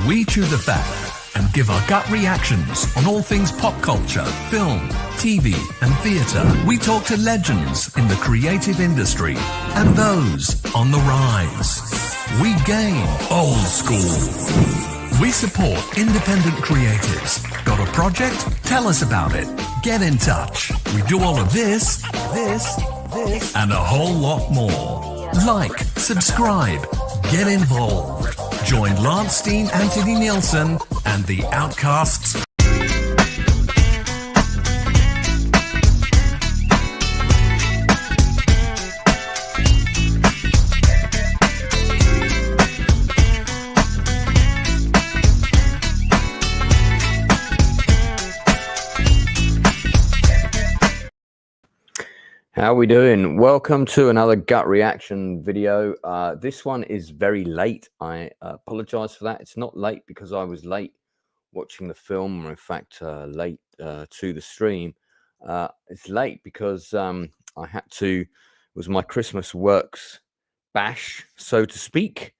we chew the fat and give our gut reactions on all things pop culture, film, TV and theatre. We talk to legends in the creative industry and those on the rise. We game old school. We support independent creatives. Got a project? Tell us about it. Get in touch. We do all of this, and a whole lot more. Like, subscribe, get involved. Join Steen Anthony Nielsen and the Outcasts. How are we doing? Welcome to another gut reaction video. This one is very late. I apologize for that. It's not late because I was late watching the film, or in fact late to the stream. It's late because I had to, it was my Christmas works bash, so to speak,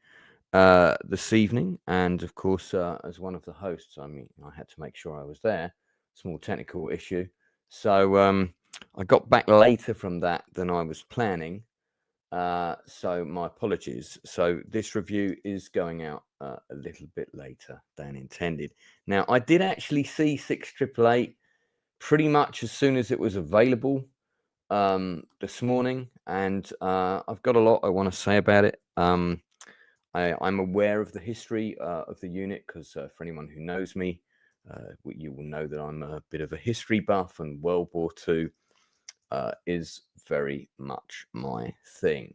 this evening. And of course, as one of the hosts, I had to make sure I was there. Small technical issue. So I got back later from that than I was planning, so my apologies. So this review is going out a little bit later than intended. Now, I did actually see 6888 pretty much as soon as it was available this morning, and I've got a lot I want to say about it. I'm aware of the history of the unit because for anyone who knows me, you will know that I'm a bit of a history buff, and World War II is very much my thing.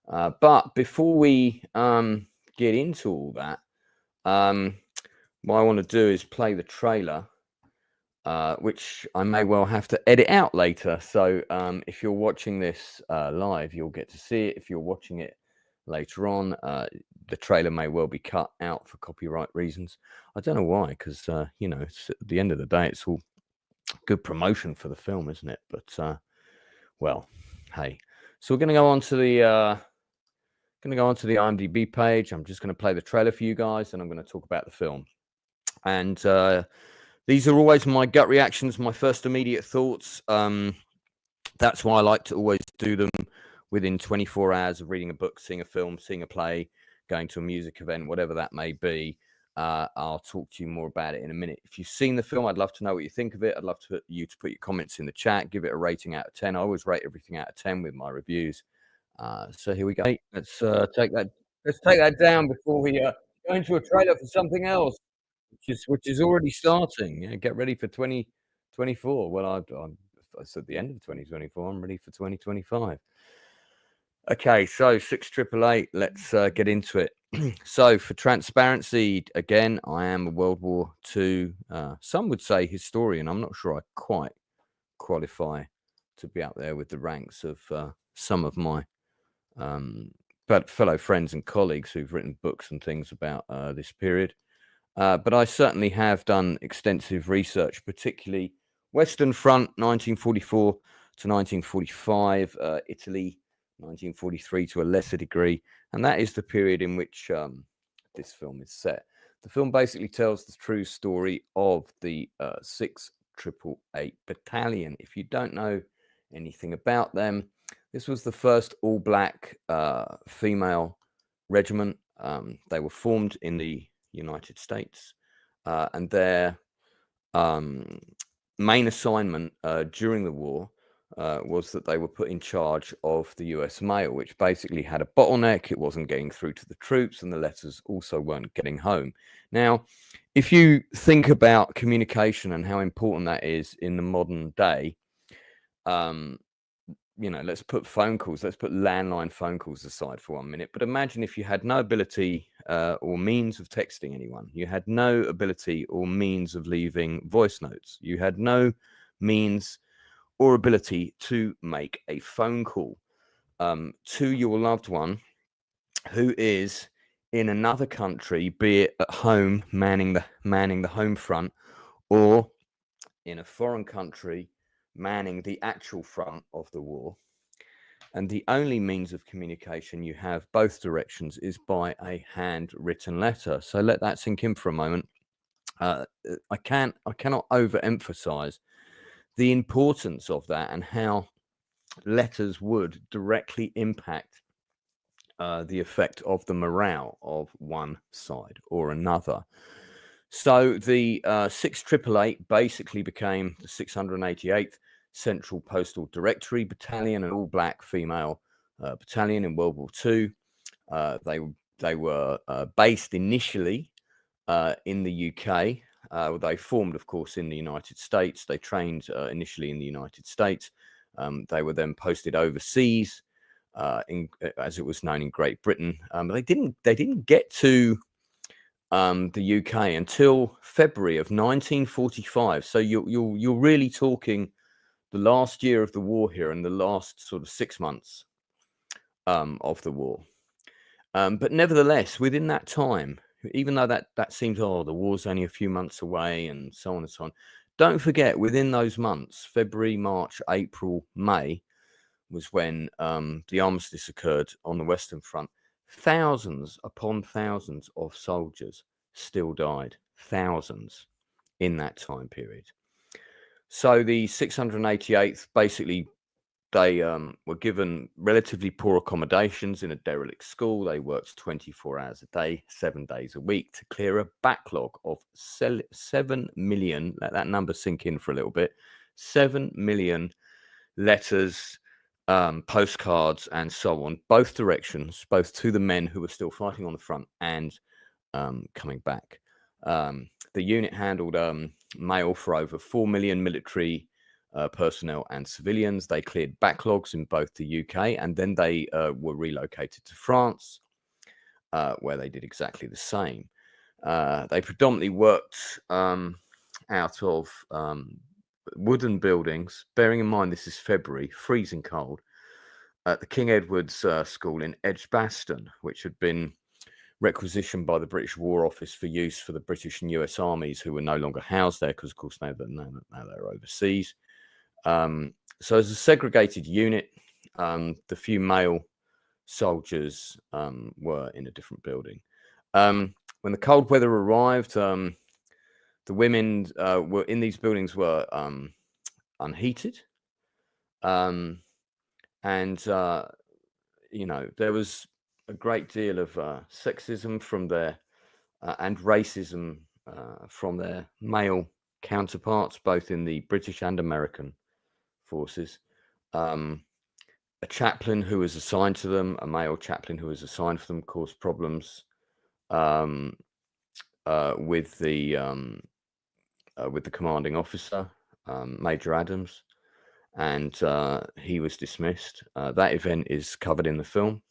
But before we get into all that, what I want to do is play the trailer, which I may well have to edit out later. So if you're watching this live, you'll get to see it. If you're watching it later on, the trailer may well be cut out for copyright reasons. I don't know why, because it's, at the end of the day, it's all good promotion for the film, isn't it? But well, hey. So we're going to go on to the IMDb page. I'm just going to play the trailer for you guys, and I'm going to talk about the film. And these are always my gut reactions, my first immediate thoughts. That's why I like to always do them within 24 hours of reading a book, seeing a film, seeing a play, going to a music event, whatever that may be. I'll talk to you more about it in a minute. If you've seen the film, I'd love to know what you think of it. I'd love you to put your comments in the chat. Give it a rating out of 10. I always rate everything out of 10 with my reviews. So here we go. Let's take that down before we go into a trailer for something else, which is already starting. Yeah, get ready for 2024. Well, I said the end of 2024. I'm ready for 2025. Okay, so 6888, let's get into it. So for transparency, again, I am a World War II, some would say historian. I'm not sure I quite qualify to be up there with the ranks of some of my fellow friends and colleagues who've written books and things about this period. But I certainly have done extensive research, particularly Western Front, 1944 to 1945, Italy, 1943 to a lesser degree, and that is the period in which this film is set. The film basically tells the true story of the 6888 Battalion. If you don't know anything about them, this was the first all-black female regiment. They were formed in the United States, and their main assignment during the war was that they were put in charge of the US mail, which basically had a bottleneck. It wasn't getting through to the troops, and the letters also weren't getting home. Now, if you think about communication and how important that is in the modern day, let's put phone calls, let's put landline phone calls aside for 1 minute. But imagine if you had no ability or means of texting anyone. You had no ability or means of leaving voice notes. You had no means or ability to make a phone call to your loved one who is in another country, be it at home manning the home front, or in a foreign country manning the actual front of the war. And the only means of communication you have both directions is by a handwritten letter. So let that sink in for a moment. I cannot overemphasize the importance of that and how letters would directly impact the effect of the morale of one side or another. So the 6888 basically became the 688th Central Postal Directory Battalion, an all-black female battalion in World War II. They were based initially in the UK. They formed, of course, in the United States. They trained initially in the United States. They were then posted overseas, as it was known in Great Britain. They didn't get to the UK until February of 1945. So you're really talking the last year of the war here and the last sort of 6 months of the war. But nevertheless, within that time, even though that seems, the war's only a few months away and so on and so on, don't forget, within those months, February, March, April, May, was when the armistice occurred on the Western Front. Thousands upon thousands of soldiers still died. Thousands in that time period. So the 688th, basically, they were given relatively poor accommodations in a derelict school. They worked 24 hours a day, 7 days a week to clear a backlog of 7 million. Let that number sink in for a little bit. 7 million letters, postcards, and so on, both directions, both to the men who were still fighting on the front and coming back. The unit handled mail for over 4 million military personnel and civilians. They cleared backlogs in both the UK, and then they were relocated to France, where they did exactly the same. They predominantly worked out of wooden buildings. Bearing in mind this is February, freezing cold, at the King Edward's School in Edgbaston, which had been requisitioned by the British War Office for use for the British and US armies who were no longer housed there because, of course, now they're overseas. So as a segregated unit, the few male soldiers were in a different building. When the cold weather arrived, the women were in these buildings were unheated, and there was a great deal of sexism from their and racism from their male counterparts, both in the British and American forces. A chaplain who was assigned to them, a male chaplain who was assigned for them, caused problems with the commanding officer, Major Adams, and he was dismissed. That event is covered in the film.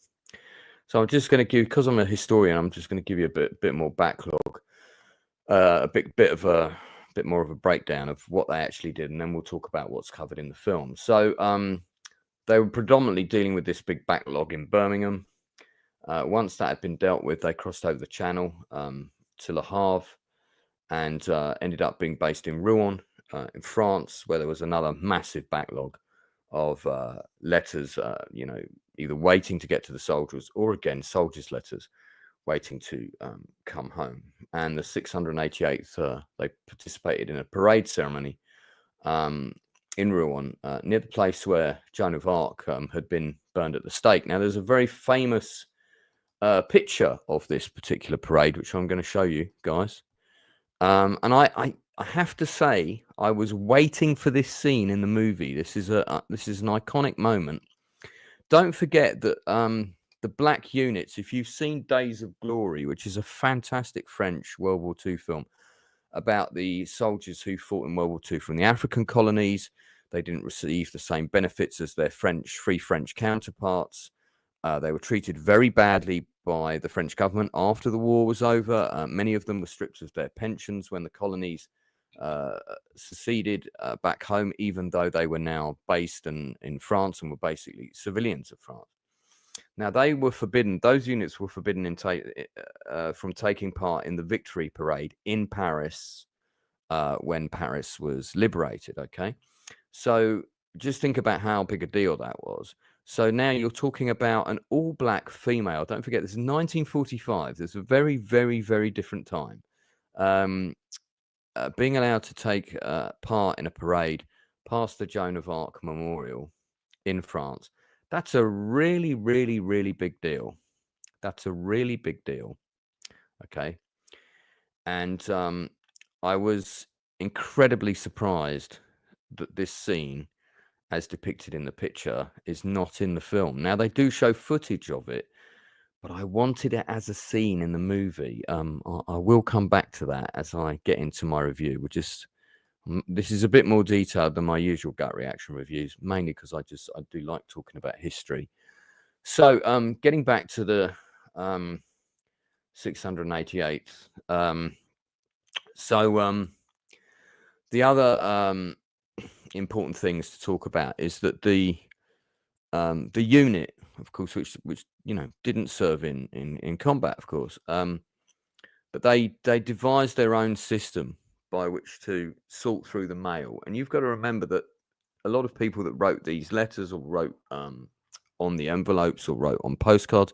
So I'm just going to give, because I'm a historian, I'm just going to give you a bit more backlog, a bit more of a breakdown of what they actually did, and then we'll talk about what's covered in the film. So they were predominantly dealing with this big backlog in Birmingham. Once that had been dealt with, they crossed over the Channel to Le Havre and ended up being based in Rouen in France, where there was another massive backlog of letters, either waiting to get to the soldiers or, again, soldiers' letters waiting to come home. And the 688th, they participated in a parade ceremony in Rouen, near the place where Joan of Arc had been burned at the stake. Now, there's a very famous picture of this particular parade, which I'm going to show you guys. And I have to say, I was waiting for this scene in the movie. This is an iconic moment. Don't forget that the black units, if you've seen Days of Glory, which is a fantastic French World War II film about the soldiers who fought in World War II from the African colonies, they didn't receive the same benefits as their Free French counterparts. They were treated very badly by the French government after the war was over. Many of them were stripped of their pensions when the colonies seceded back home, even though they were now based in France and were basically civilians of France. Now, they were forbidden, those units were forbidden from taking part in the Victory Parade in Paris when Paris was liberated, okay? So just think about how big a deal that was. So now you're talking about an all-black female. Don't forget, this is 1945. There's a very, very, very different time. Being allowed to take part in a parade past the Joan of Arc Memorial in France, that's a really, really, really big deal. That's a really big deal. Okay. And I was incredibly surprised that this scene, as depicted in the picture, is not in the film. Now, they do show footage of it, but I wanted it as a scene in the movie. I will come back to that as I get into my review. This is a bit more detailed than my usual gut reaction reviews, mainly because I do like talking about history. So, getting back to the 688th. The other important things to talk about is that the unit, of course, which didn't serve in combat, of course, but they devised their own system by which to sort through the mail. And you've got to remember that a lot of people that wrote these letters or wrote on the envelopes or wrote on postcards,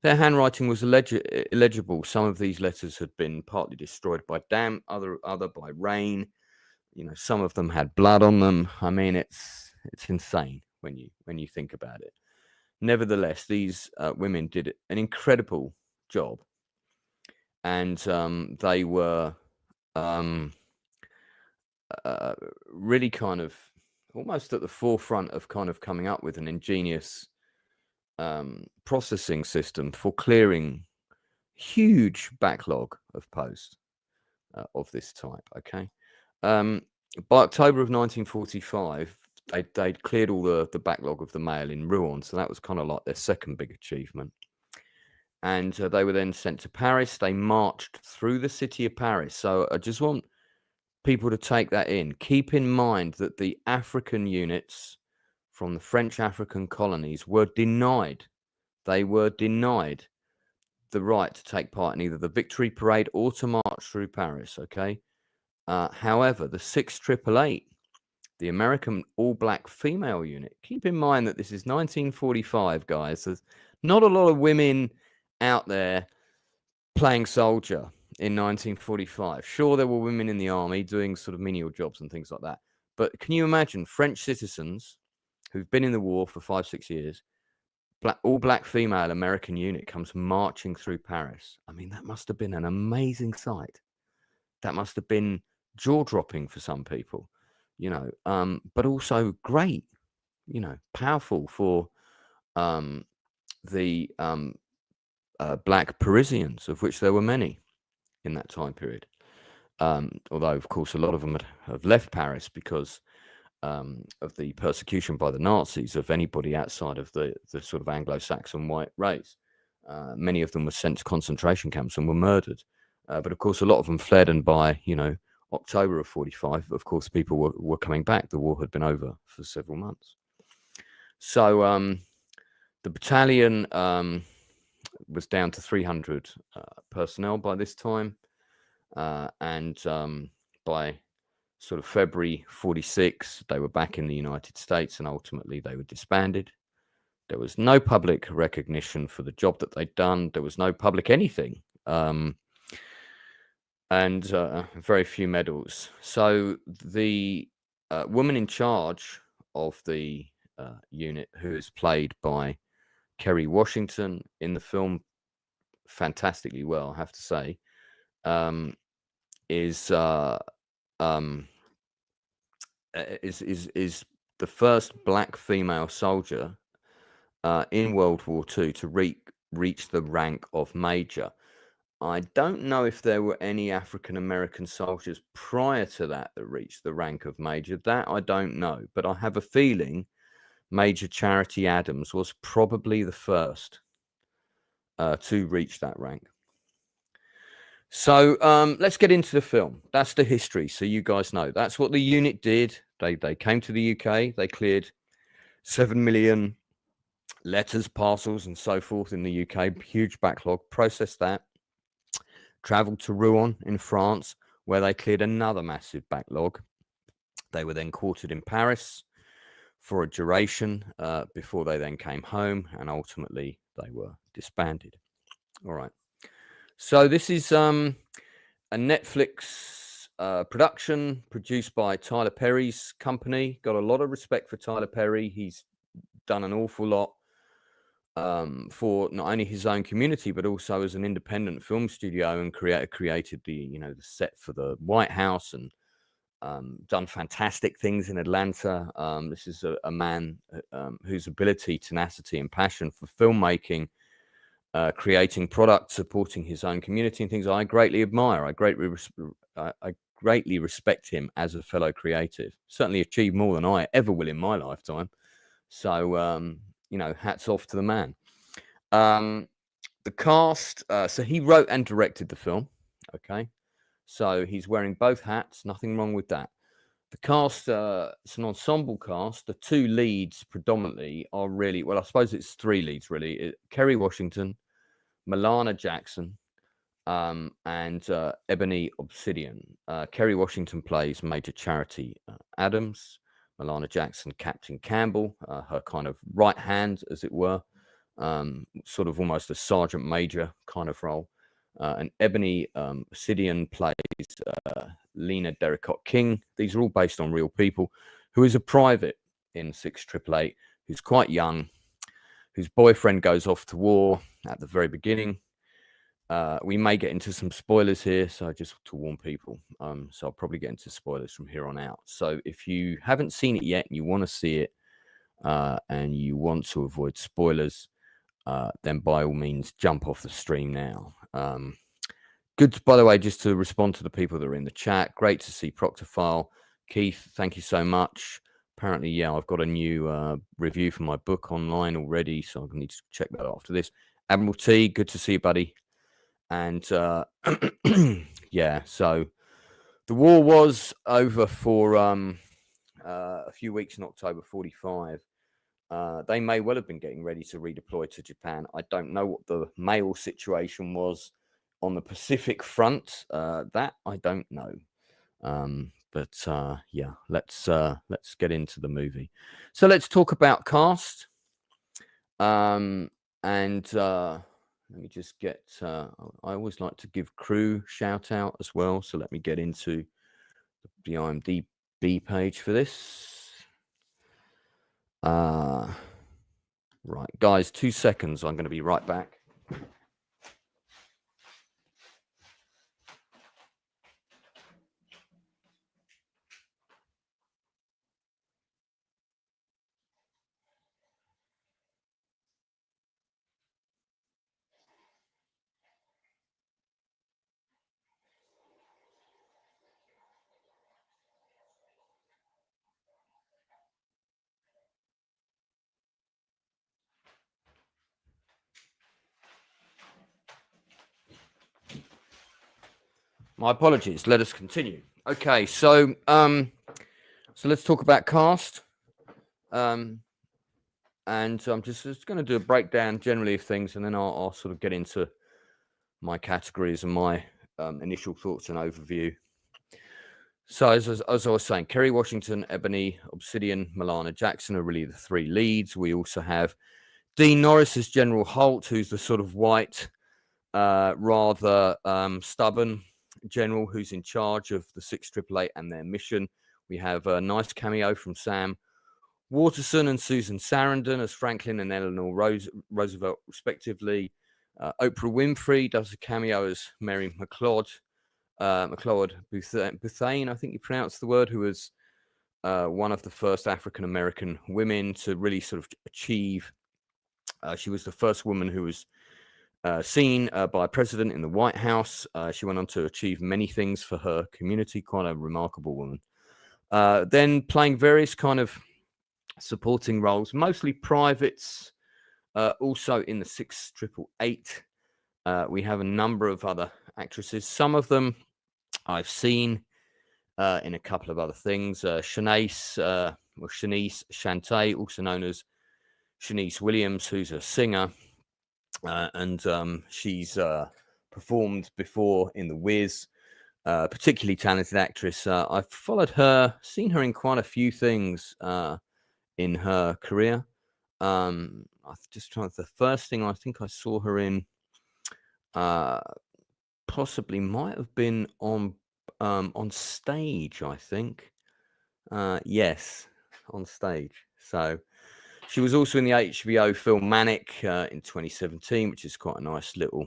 their handwriting was illegible. Some of these letters had been partly destroyed by damp, other by rain. Some of them had blood on them. I mean, it's insane when you think about it. Nevertheless, these women did an incredible job, and they were really kind of almost at the forefront of kind of coming up with an ingenious processing system for clearing huge backlog of post of this type. Okay. By October of 1945, they'd cleared all the backlog of the mail in Rouen, so that was kind of like their second big achievement. And they were then sent to Paris. They marched through the city of Paris. So I just want people to take that in. Keep in mind that the African units from the French African colonies were denied. They were denied the right to take part in either the Victory Parade or to march through Paris. Okay. However, the 6888, the American all-black female unit, keep in mind that this is 1945, guys. There's not a lot of women out there playing soldier in 1945. Sure, there were women in the army doing sort of menial jobs and things like that. But can you imagine French citizens who've been in the war for 5-6 years, all-black female American unit comes marching through Paris? I mean, that must have been an amazing sight. That must have been jaw-dropping for some people, but also great, powerful for the black Parisians, of which there were many in that time period. Although, of course, a lot of them have left Paris because of the persecution by the Nazis of anybody outside of the sort of Anglo-Saxon white race. Many of them were sent to concentration camps and were murdered. But of course, a lot of them fled, and by October of 45, of course, people were coming back. The war had been over for several months. So the battalion was down to 300 personnel by this time, and by sort of February 46, they were back in the United States, and ultimately they were disbanded. There was no public recognition for the job that they'd done. There was no public anything. And very few medals. So the woman in charge of the unit, who is played by Kerry Washington in the film fantastically well, I have to say, is the first black female soldier in World War II to reach the rank of major. I don't know if there were any African American soldiers prior to that reached the rank of major. That I don't know, but I have a feeling Major Charity Adams was probably the first to reach that rank. So let's get into the film. That's the history, so you guys know. That's what the unit did. They came to the UK. They cleared 7 million letters, parcels, and so forth in the UK. Huge backlog. Processed that. Travelled to Rouen in France, where they cleared another massive backlog. They were then quartered in Paris for a duration before they then came home, and ultimately they were disbanded. All right. So this is a Netflix production produced by Tyler Perry's company. Got a lot of respect for Tyler Perry. He's done an awful lot for not only his own community, but also as an independent film studio, and created the the set for the White House, and done fantastic things in Atlanta. This is a man whose ability, tenacity, and passion for filmmaking, creating product, supporting his own community, and things I greatly admire. I greatly respect him as a fellow creative. Certainly achieved more than I ever will in my lifetime. So hats off to the man. The cast. So he wrote and directed the film. Okay. So he's wearing both hats. Nothing wrong with that. The cast, it's an ensemble cast. The two leads predominantly are really, well, I suppose it's three leads really. Kerry Washington, Milauna Jackson, and Ebony Obsidian. Kerry Washington plays Major Charity Adams. Milauna Jackson, Captain Campbell, her kind of right hand, as it were, sort of almost a sergeant major kind of role. And Ebony Obsidian plays Lena Derricott King. These are all based on real people. Who is a private in 688, who's quite young, whose boyfriend goes off to war at the very beginning. We may get into some spoilers here, so just to warn people. So I'll probably get into spoilers from here on out. So if you haven't seen it yet and you want to see it, and you want to avoid spoilers, then by all means jump off the stream now. Good, by the way, just to respond to the people that are in the chat. Great to see Proctophile. Keith, thank you so much. Apparently, yeah, I've got a new review for my book online already, so I need to check that after this. Admiral T, good to see you, buddy. And yeah, so the war was over for a few weeks in October 45. They may well have been getting ready to redeploy to Japan. I don't know what the mail situation was on the Pacific front. That I don't know. But yeah, let's get into the movie. So let's talk about cast. And let me just get. I always like to give crew shout out as well. So let me get into the IMDb page for this. Right, guys, 2 seconds. I'm going to be right back. My apologies. Let us continue. Okay, so let's talk about cast. And I'm just going to do a breakdown generally of things, and then I'll sort of get into my categories and my initial thoughts and overview. So as I was saying, Kerry Washington, Ebony Obsidian, Milauna Jackson are really the three leads. We also have Dean Norris as General Holt, who's the sort of white, rather stubborn general who's in charge of the 6888 and their mission. We have a nice cameo from Sam Waterston and Susan Sarandon as Franklin and Eleanor Roosevelt, respectively. Oprah Winfrey does a cameo as Mary McLeod Bethune, I think you pronounce the word, who was one of the first African-American women to really sort of achieve. She was the first woman who was seen by a president in the White House. She went on to achieve many things for her community, quite a remarkable woman. Then playing various kind of supporting roles, mostly privates. Also in the 6888, we have a number of other actresses. Some of them I've seen in a couple of other things. Shanice Shante, also known as Shanice Williams, who's a singer. And she's performed before in The Wiz, particularly talented actress. I've followed her, seen her in quite a few things in her career. I'm just trying to, the first thing I think I saw her in possibly might have been on stage, I think. Yes, on stage. So she was also in the HBO film Manic in 2017, which is quite a nice little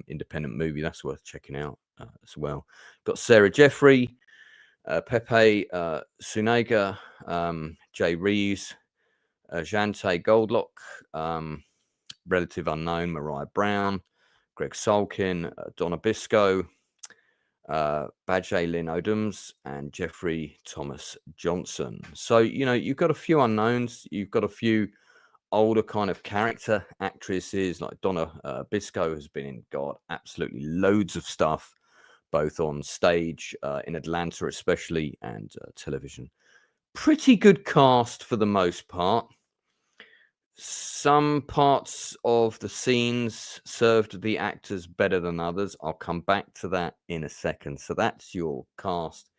independent movie. That's worth checking out as well. Got Sarah Jeffrey, Pepe Sunega, Jay Reeves, Jante Goldlock, Relative Unknown, Mariah Brown, Greg Sulkin, Donna Biscoe, Bajay Lynn Odoms, and Jeffrey Thomas Johnson. So, you've got a few unknowns. You've got a few older kind of character actresses, like Donna Biscoe has been in, absolutely loads of stuff, both on stage, in Atlanta especially, and television. Pretty good cast for the most part. Some parts of the scenes served the actors better than others. I'll come back to that in a second. So that's your cast.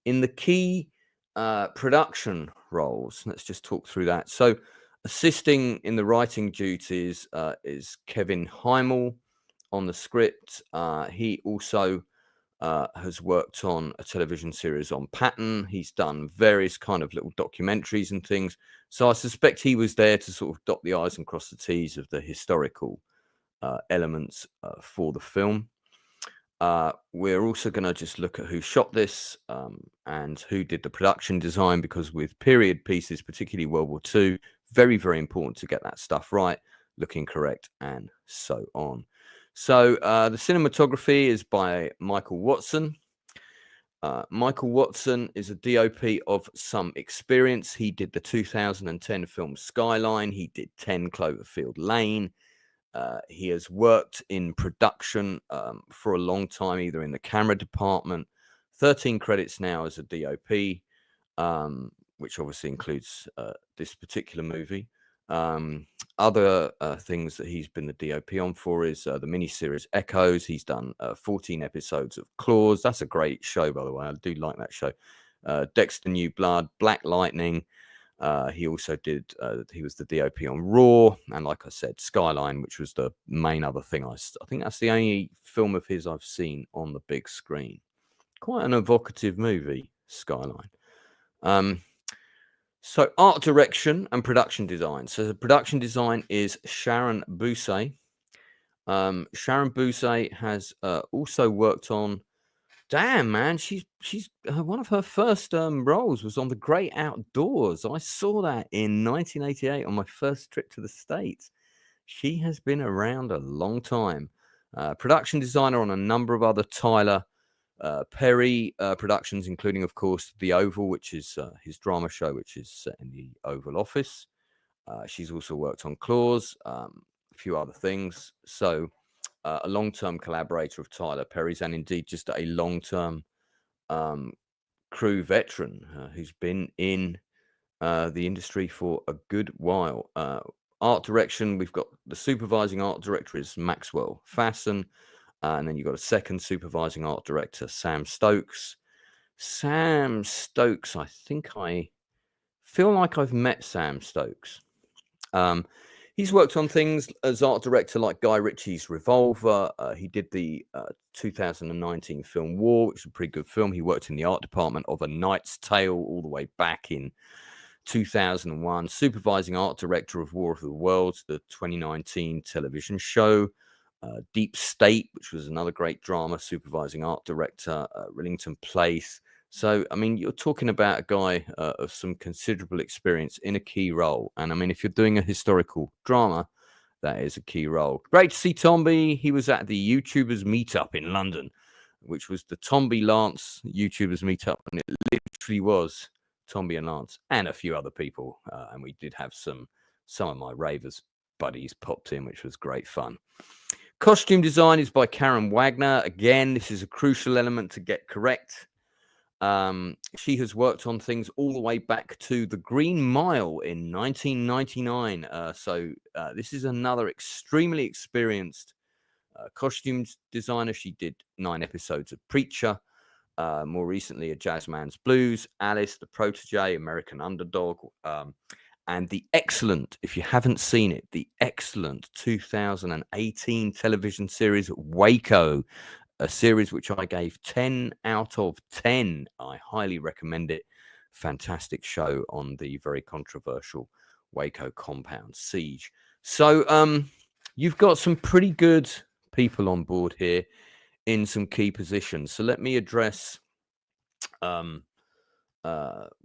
In the key production roles, let's just talk through that. So assisting in the writing duties is Kevin Heimel on the script. He also has worked on a television series on Patton. He's done various kind of little documentaries and things. So I suspect he was there to sort of dot the I's and cross the T's of the historical elements for the film. We're also going to just look at who shot this and who did the production design, because with period pieces, particularly World War II, very, very important to get that stuff right, looking correct, and so on. So the cinematography is by Michael Watson. Michael Watson is a DOP of some experience. He did the 2010 film Skyline. He did 10 Cloverfield Lane. He has worked in production for a long time, either in the camera department. 13 credits now as a DOP, which obviously includes this particular movie. Other things that he's been the DOP on for is the miniseries Echoes. He's done 14 episodes of Claws. That's a great show, by the way. I do like that show. Dexter New Blood, Black Lightning. He also did, he was the DOP on Raw, and like I said, Skyline, which was the main other thing. I think that's the only film of his I've seen on the big screen. Quite an evocative movie, Skyline. So art direction and production design. So the production design is Sharon Bousset. Sharon Bousset has also worked on, damn, man, she's one of her first roles was on The Great Outdoors. I saw that in 1988 on my first trip to the States. She has been around a long time. Production designer on a number of other Tyler Perry productions, including, of course, The Oval, which is his drama show, which is set in the Oval Office. She's also worked on Claws, a few other things. So a long-term collaborator of Tyler Perry's, and indeed just a long-term crew veteran who's been in the industry for a good while. Art direction, we've got the supervising art director is Maxwell Fasten, and then you've got a second supervising art director, Sam Stokes. Sam Stokes, I think I feel like I've met Sam Stokes. He's worked on things as art director like Guy Ritchie's Revolver. He did the 2019 film War, which is a pretty good film. He worked in the art department of A Knight's Tale all the way back in 2001. Supervising art director of War of the Worlds, the 2019 television show. Deep State, which was another great drama. Supervising art director, Rillington Place. So, I mean, you're talking about a guy of some considerable experience in a key role. And I mean, if you're doing a historical drama, that is a key role. Great to see Tomby. He was at the YouTubers Meetup in London, which was the Tomby Lance YouTubers Meetup. And it literally was Tomby and Lance and a few other people. And we did have some of my ravers buddies popped in, which was great fun. Costume design is by Karen Wagner. Again, this is a crucial element to get correct. She has worked on things all the way back to The Green Mile in 1999. So this is another extremely experienced costumes designer. She did 9 episodes of Preacher. More recently, A Jazzman's Blues, Alice, The Protege, American Underdog, and the excellent, if you haven't seen it, the excellent 2018 television series Waco, a series which I gave 10 out of 10. I highly recommend it. Fantastic show on the very controversial Waco compound siege. So you've got some pretty good people on board here in some key positions. So let me address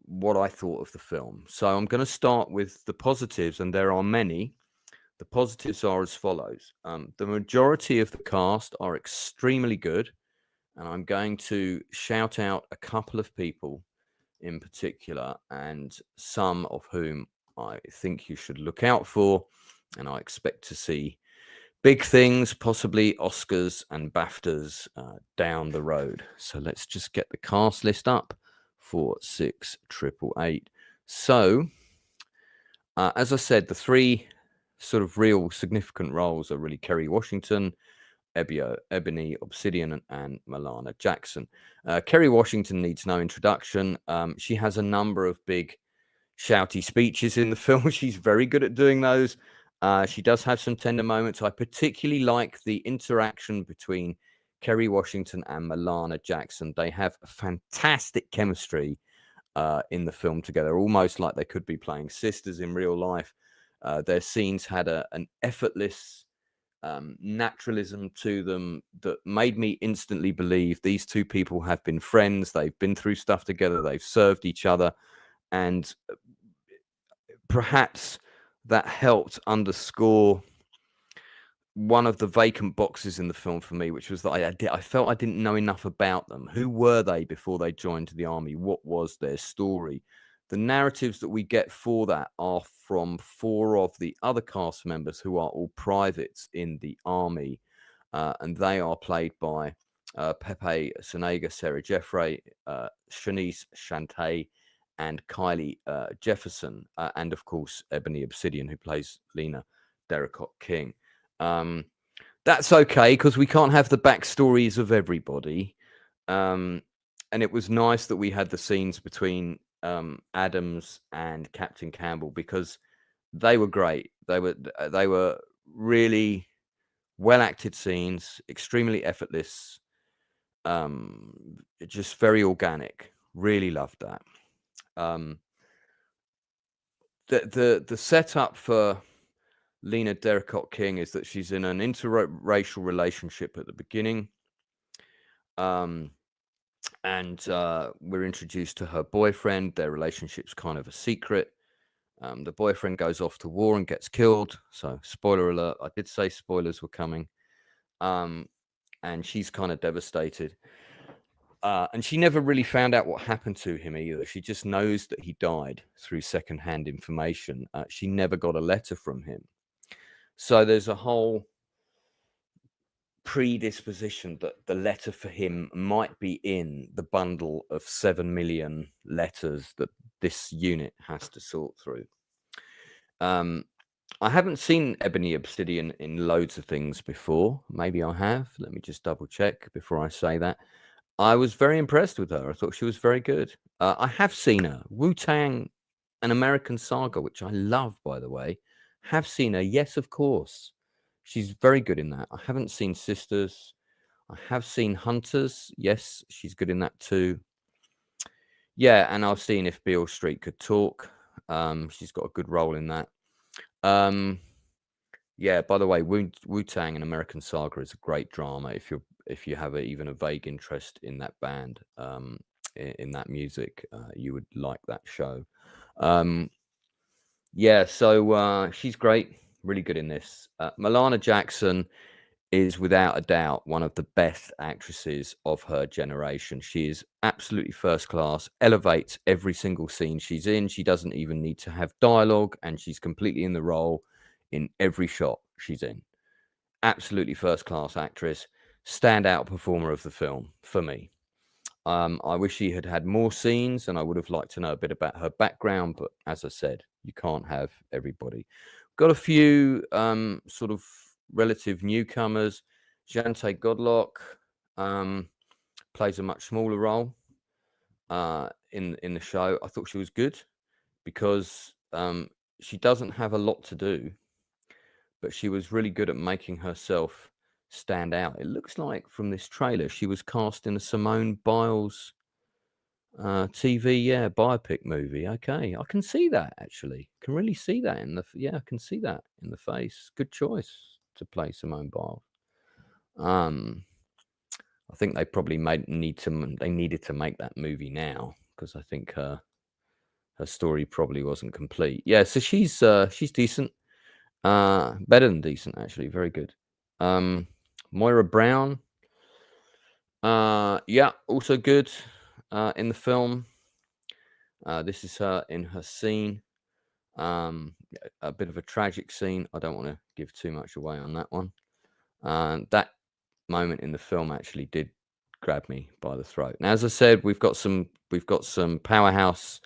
what I thought of the film. So I'm going to start with the positives, and there are many. The positives are as follows. The majority of the cast are extremely good, and I'm going to shout out a couple of people in particular, and some of whom I think you should look out for, and I expect to see big things, possibly Oscars and BAFTAs down the road. So let's just get the cast list up for 6888. So, as I said, the three sort of real significant roles are really Kerry Washington, Ebony Obsidian, and Milauna Jackson. Kerry Washington needs no introduction. She has a number of big shouty speeches in the film. She's very good at doing those. She does have some tender moments. I particularly like the interaction between Kerry Washington and Milauna Jackson. They have a fantastic chemistry in the film together, almost like they could be playing sisters in real life. Their scenes had an effortless naturalism to them that made me instantly believe these two people have been friends. They've been through stuff together. They've served each other. And perhaps that helped underscore one of the vacant boxes in the film for me, which was that I felt I didn't know enough about them. Who were they before they joined the army? What was their story? The narratives that we get for that are from four of the other cast members who are all privates in the army, and they are played by Pepe Senega, Sarah Jeffrey, Shanice Shantae, and Kylie Jefferson, and of course Ebony Obsidian, who plays Lena Derricott King. That's okay because we can't have the backstories of everybody, and it was nice that we had the scenes between Adams and Captain Campbell because they were great. They were really well acted scenes, extremely effortless, just very organic. Really loved that. The setup for Lena Derricott King is that she's in an interracial relationship at the beginning, and we're introduced to her boyfriend. Their relationship's kind of a secret. The boyfriend goes off to war and gets killed. So, spoiler alert, I did say spoilers were coming. And she's kind of devastated. And she never really found out what happened to him either. She just knows that he died through secondhand information. She never got a letter from him. So there's a whole predisposition that the letter for him might be in the bundle of 7 million letters that this unit has to sort through. I haven't seen Ebony Obsidian in loads of things before. Maybe I have. Let me just double check before I say that. I was very impressed with her. I thought she was very good. I have seen her. Wu-Tang, An American Saga, which I love, by the way. Have seen her. Yes, of course. She's very good in that. I haven't seen Sisters. I have seen Hunters. Yes, she's good in that too. Yeah, and I've seen If Beale Street Could Talk. She's got a good role in that. Yeah, by the way, Wu-Tang, An American Saga is a great drama if you have even a vague interest in that band, in that music, you would like that show. Yeah, so she's great, really good in this. Milauna Jackson is without a doubt one of the best actresses of her generation. She is absolutely first class, elevates every single scene she's in. She doesn't even need to have dialogue, and she's completely in the role in every shot she's in. Absolutely first class actress, standout performer of the film for me. I wish she had had more scenes, and I would have liked to know a bit about her background, but as I said, you can't have everybody. Got a few sort of relative newcomers. Jante Godlock plays a much smaller role in the show. I thought she was good because she doesn't have a lot to do, but she was really good at making herself stand out. It looks like from this trailer she was cast in a Simone Biles TV biopic movie. Okay, I can see that, actually. Can really see that in the I can see that in the face. Good choice to play Simone Biles. I think they probably needed to make that movie now, because I think her story probably wasn't complete. Yeah, so she's decent. Better than decent, actually. Very good. Moira Brown, also good in the film. This is her in her scene. A bit of a tragic scene. I don't want to give too much away on that one. That moment in the film actually did grab me by the throat. Now, as I said, we've got some powerhouse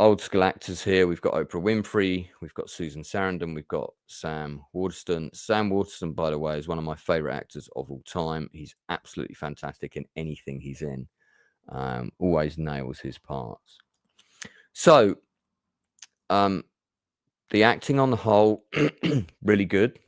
old school actors here. We've got Oprah Winfrey, we've got Susan Sarandon, we've got Sam Waterston. Sam Waterston, by the way, is one of my favorite actors of all time. He's absolutely fantastic in anything he's in. Always nails his parts. So, the acting on the whole, really good.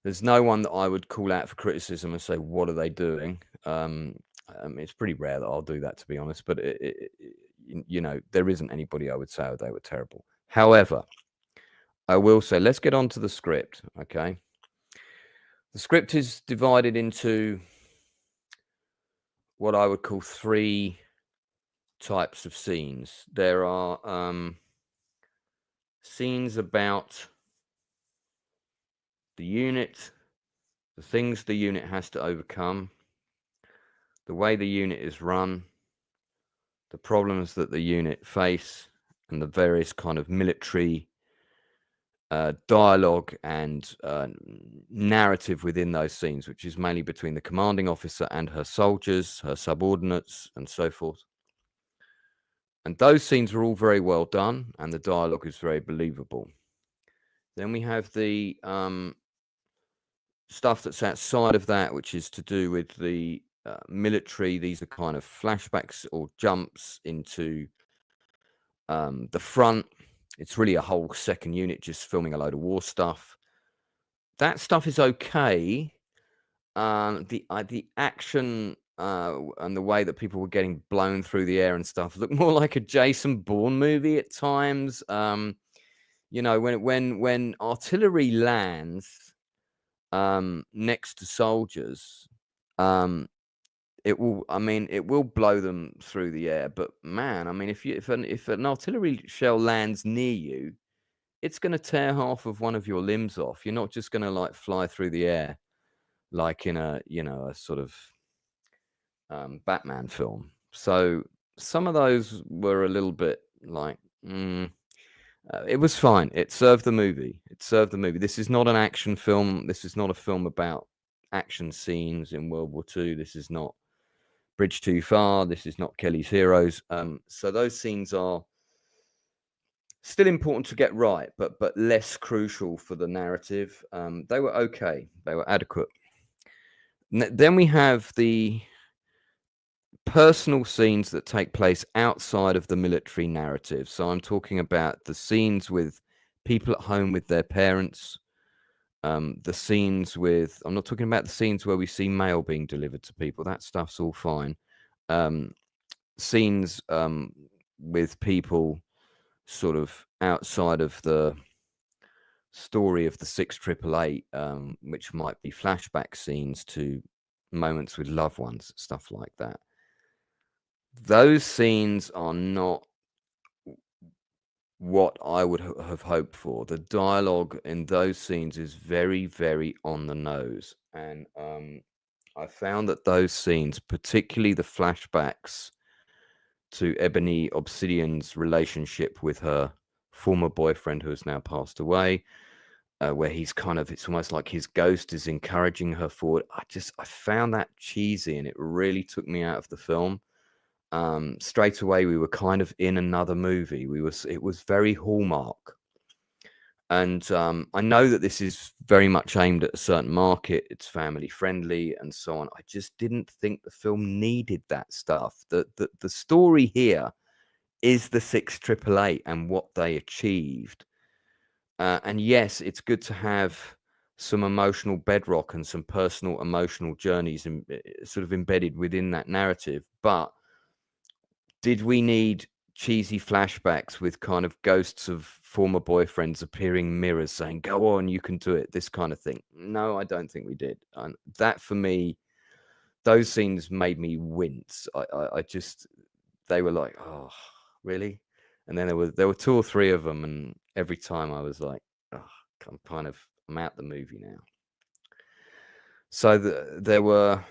There's no one that I would call out for criticism and say, what are they doing? It's pretty rare that I'll do that, to be honest, but there isn't anybody I would say, oh, they were terrible. However, I will say, let's get on to the script, okay? The script is divided into what I would call 3 types of scenes. There are scenes about the unit, the things the unit has to overcome, the way the unit is run, the problems that the unit face, and the various kind of military dialogue and narrative within those scenes, which is mainly between the commanding officer and her soldiers, her subordinates, and so forth. And those scenes are all very well done, and the dialogue is very believable. Then we have the stuff that's outside of that, which is to do with the military. These are kind of flashbacks or jumps into the front. It's really a whole second unit just filming a load of war stuff. That stuff is okay. The action and the way that people were getting blown through the air and stuff looked more like a Jason Bourne movie at times. When artillery lands next to soldiers, it will blow them through the air. But man, I mean, if an artillery shell lands near you, it's going to tear half of one of your limbs off. You're not just going to like fly through the air like in a sort of Batman film. So some of those were a little bit like, it was fine. It served the movie. This is not an action film. This is not a film about action scenes in World War II. This is not Bridge Too Far. This is not Kelly's Heroes. So those scenes are still important to get right, but less crucial for the narrative. They were okay. They were adequate. Then we have the personal scenes that take place outside of the military narrative. So I'm talking about the scenes with people at home with their parents. The scenes with, I'm not talking about the scenes where we see mail being delivered to people. That stuff's all fine. Scenes with people sort of outside of the story of the 6888, which might be flashback scenes to moments with loved ones, stuff like that. Those scenes are not what I would have hoped for. The dialogue in those scenes is very, very on the nose. And I found that those scenes, particularly the flashbacks to Ebony Obsidian's relationship with her former boyfriend who has now passed away, where he's it's almost like his ghost is encouraging her forward. I found that cheesy, and it really took me out of the film. Straight away, we were kind of in another movie. It was very Hallmark. And I know that this is very much aimed at a certain market. It's family friendly and so on. I just didn't think the film needed that stuff. The story here is the 688 and what they achieved. And yes, it's good to have some emotional bedrock and some personal emotional journeys and sort of embedded within that narrative. But did we need cheesy flashbacks with kind of ghosts of former boyfriends appearing in mirrors saying, go on, you can do it, this kind of thing? No, I don't think we did. And that, for me, those scenes made me wince. I just, they were like, oh, really? And then there were 2 or 3 of them, and every time I was like, oh, I'm out the movie now. So there were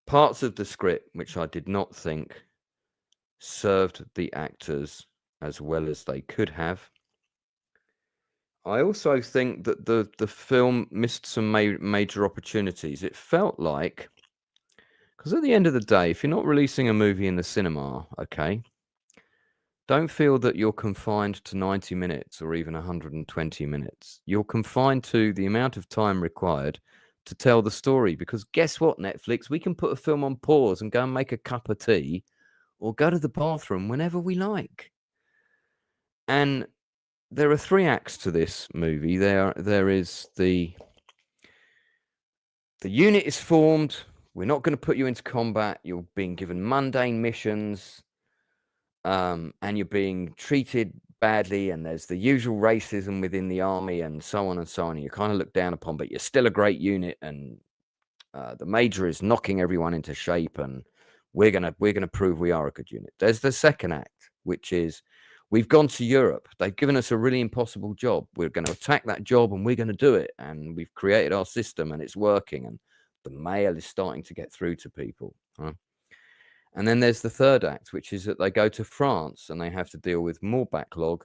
parts of the script which I did not think served the actors as well as they could have. I also think that the film missed some major opportunities. It felt like, because at the end of the day, if you're not releasing a movie in the cinema, okay, don't feel that you're confined to 90 minutes or even 120 minutes. You're confined to the amount of time required to tell the story. Because guess what, Netflix? We can put a film on pause and go and make a cup of tea or go to the bathroom whenever we like. And there are 3 acts to this movie. There is the unit is formed. We're not going to put you into combat. You're being given mundane missions. And you're being treated badly, and there's the usual racism within the army and so on and so on. And you're kind of looked down upon, but you're still a great unit, and the major is knocking everyone into shape, and we're gonna prove we are a good unit. There's the second act, which is we've gone to Europe. They've given us a really impossible job. We're going to attack that job, and we're going to do it. And we've created our system, and it's working, and the mail is starting to get through to people. Right? And then there's the third act, which is that they go to France and they have to deal with more backlog.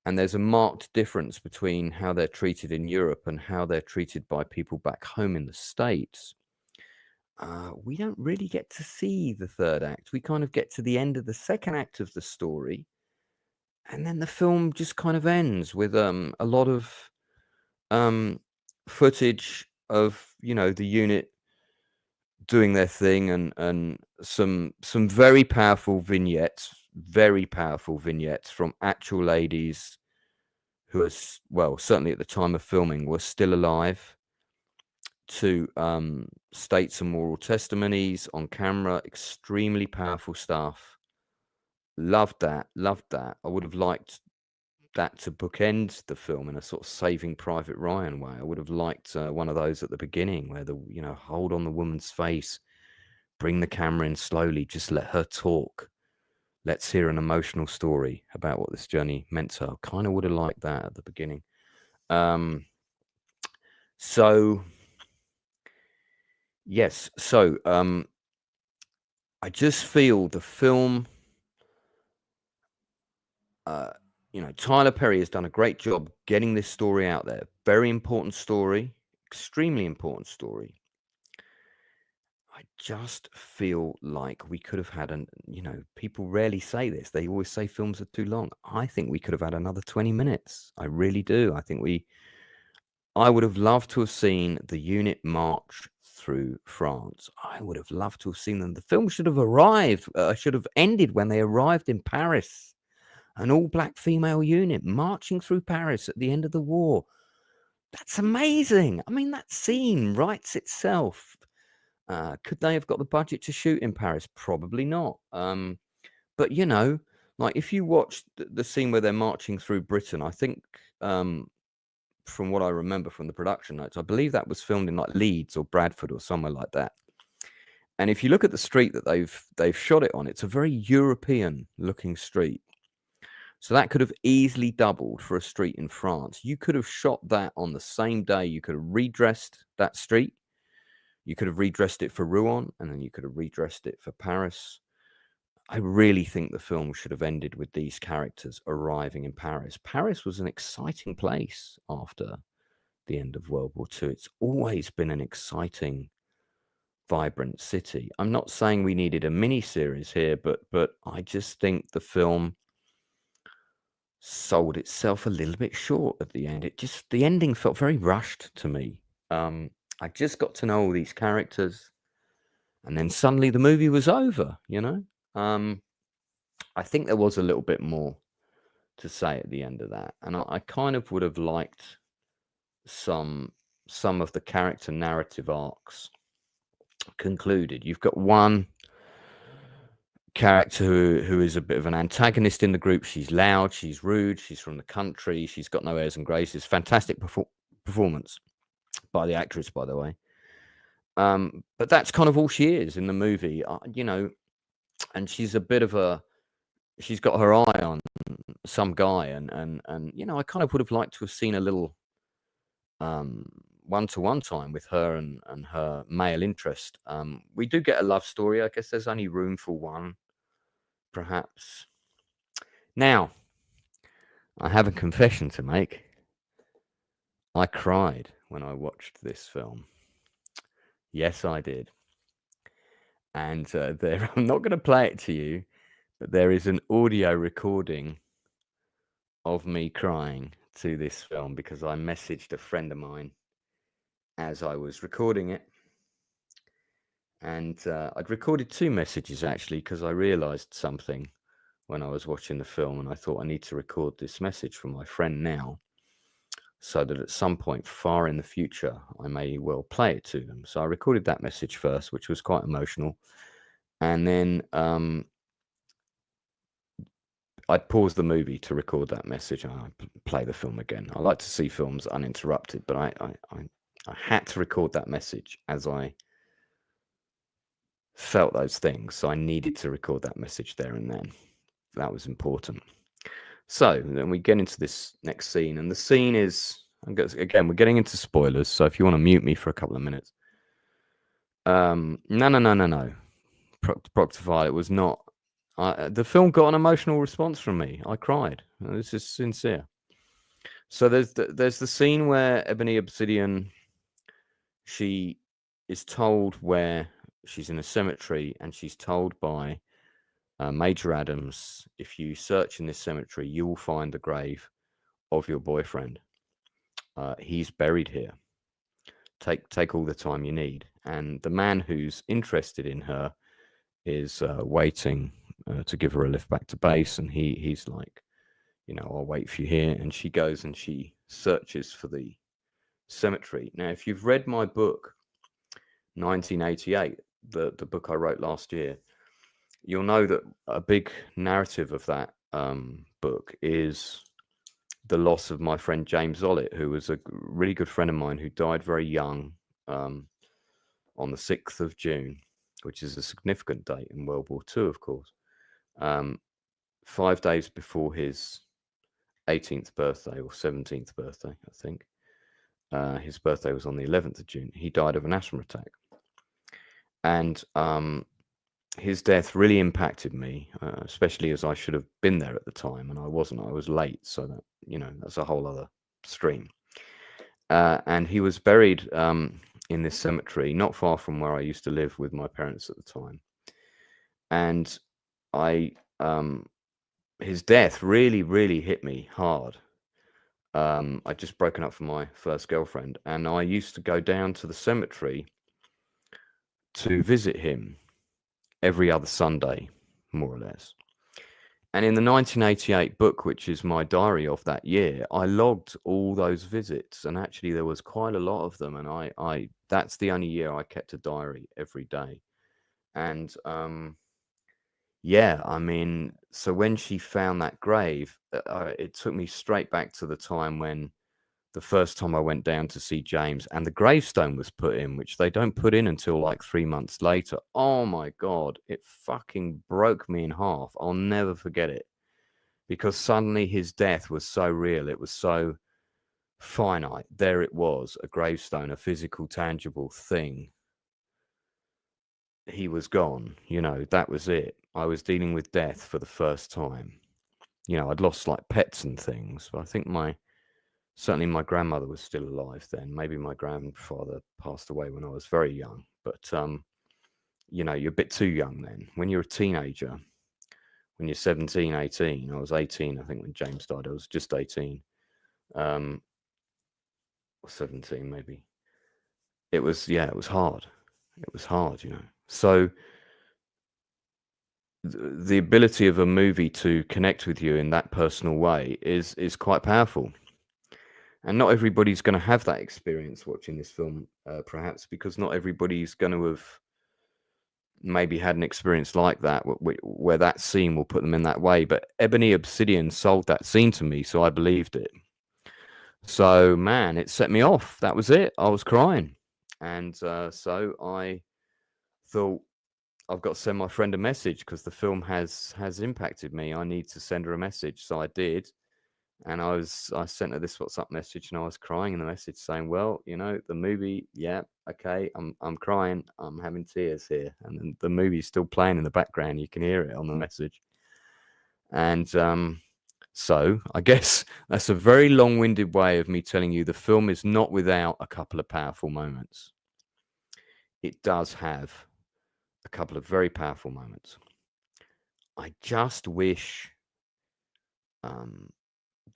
And there's a marked difference between how they're treated in Europe and how they're treated by people back home in the States. We don't really get to see the third act. We kind of get to the end of the second act of the story. And then the film just kind of ends with a lot of footage of, the unit doing their thing and some very powerful vignettes from actual ladies who are, certainly at the time of filming, were still alive, to state some moral testimonies on camera. Extremely powerful stuff. Loved that. I would have liked that to bookend the film in a sort of Saving Private Ryan way. I would have liked one of those at the beginning where hold on the woman's face, bring the camera in slowly, just let her talk. Let's hear an emotional story about what this journey meant to her. Kind of would have liked that at the beginning. Yes. I just feel the film, Tyler Perry has done a great job getting this story out there. Very important story, extremely important story. I just feel like we could have had people rarely say this. They always say films are too long. I think we could have had another 20 minutes. I really do. I would have loved to have seen the unit march through France. I would have loved to have seen them. The film should have ended when they arrived in Paris. An all-black female unit marching through Paris at the end of the war. That's amazing. I mean, that scene writes itself. Could they have got the budget to shoot in Paris? Probably not. But like if you watch the scene where they're marching through Britain, I think from what I remember from the production notes, I believe that was filmed in like Leeds or Bradford or somewhere like that. And if you look at the street that they've shot it on, it's a very European looking street. So that could have easily doubled for a street in France. You could have shot that on the same day. You could have redressed that street. You could have redressed it for Rouen, and then you could have redressed it for Paris. I really think the film should have ended with these characters arriving in Paris. Paris was an exciting place after the end of World War II. It's always been an exciting, vibrant city. I'm not saying we needed a mini-series here, but I just think the film sold itself a little bit short at the end. The ending felt very rushed to me. I just got to know all these characters, and then suddenly the movie was over, I think there was a little bit more to say at the end of that, and I kind of would have liked some of the character narrative arcs concluded. You've got one character who is a bit of an antagonist in the group. She's loud, she's rude, she's from the country, she's got no airs and graces. Fantastic performance by the actress, by the way. But that's kind of all she is in the movie, you know. And she's a bit of a, she's got her eye on some guy, and you know, I kind of would have liked to have seen a little one-to-one time with her and her male interest. We do get a love story. I guess there's only room for one, perhaps. Now, I have a confession to make. I cried when I watched this film. Yes, I did. And there, I'm not going to play it to you, but there is an audio recording of me crying to this film because I messaged a friend of mine as I was recording it. And I'd recorded 2 messages, actually, because I realized something when I was watching the film, and I thought I need to record this message from my friend now, so that at some point far in the future, I may well play it to them. So I recorded that message first, which was quite emotional. And then I'd pause the movie to record that message, and I'd play the film again. I like to see films uninterrupted, but I had to record that message as I felt those things. So I needed to record that message there and then. That was important. So then we get into this next scene, and the scene is, again, we're getting into spoilers, so if you want to mute me for a couple of minutes. No. Proctor Violet was not. The film got an emotional response from me. I cried. This is sincere. So there's the scene where Ebony Obsidian, she is told where she's in a cemetery, and she's told by Major Adams, if you search in this cemetery, you will find the grave of your boyfriend. He's buried here. Take all the time you need. And the man who's interested in her is waiting to give her a lift back to base, and he's like, you know, I'll wait for you here. And she goes and she searches for the cemetery. Now, if you've read my book, 1988, the book I wrote last year, you'll know that a big narrative of that book is the loss of my friend James Ollett, who was a really good friend of mine who died very young on the 6th of June, which is a significant date in World War II, of course. 5 days before his 18th birthday or 17th birthday, I think. His birthday was on the 11th of June. He died of an asthma attack. And his death really impacted me, especially as I should have been there at the time, and I wasn't. I was late, so that, you know, that's a whole other stream. And he was buried in this cemetery, not far from where I used to live with my parents at the time. And his death really, really hit me hard. I'd just broken up from my first girlfriend, and I used to go down to the cemetery to visit him every other Sunday, more or less. And in the 1988 book, which is my diary of that year, I logged all those visits, and actually there was quite a lot of them. And I that's the only year I kept a diary every day. And yeah, I mean, so when she found that grave, it took me straight back to the time when the first time I went down to see James, and the gravestone was put in, which they don't put in until like 3 months later. Oh my God, it fucking broke me in half. I'll never forget it, because suddenly his death was so real. It was so finite. There it was, a gravestone, a physical, tangible thing. He was gone, you know, that was it. I was dealing with death for the first time. You know, I'd lost like pets and things, but I think certainly my grandmother was still alive then. Maybe my grandfather passed away when I was very young, but you know, you're a bit too young then. When you're a teenager, when you're 17, 18, I was 18, I think, when James died. I was just 18, or 17 maybe. It was hard. It was hard, you know. So the ability of a movie to connect with you in that personal way is quite powerful. And not everybody's going to have that experience watching this film, perhaps, because not everybody's going to have maybe had an experience like that, where that scene will put them in that way. But Ebony Obsidian sold that scene to me, so I believed it. So, man, it set me off. That was it. I was crying. And so I thought, I've got to send my friend a message because the film has impacted me. I need to send her a message. So I did. And I sent her this WhatsApp message, and I was crying in the message saying, well, the movie, yeah, okay, I'm crying. I'm having tears here. And then the movie's still playing in the background. You can hear it on the message. And so I guess that's a very long-winded way of me telling you the film is not without a couple of powerful moments. It does have a couple of very powerful moments. I just wish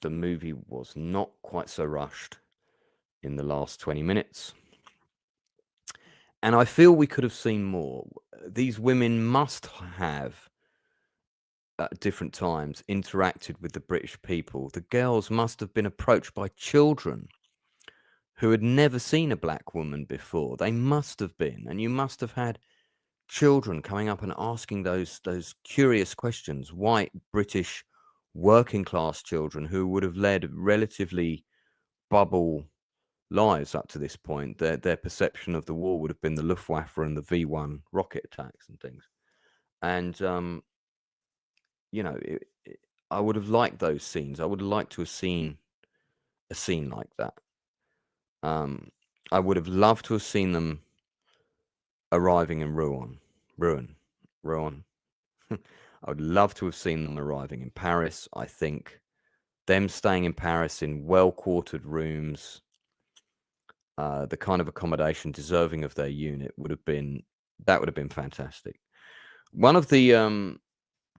the movie was not quite so rushed in the last 20 minutes. And I feel we could have seen more. These women must have, at different times, interacted with the British people. The girls must have been approached by children who had never seen a black woman before. They must have been. And you must have had children coming up and asking those curious questions. White, British, working class children who would have led relatively bubble lives up to this point. Their perception of the war would have been the Luftwaffe and the V1 rocket attacks and things. And I would have liked those scenes. I would have liked to have seen a scene like that. I would have loved to have seen them arriving in Rouen. I would love to have seen them arriving in Paris. I think them staying in Paris in well-quartered rooms, the kind of accommodation deserving of their unit would have been fantastic. One of the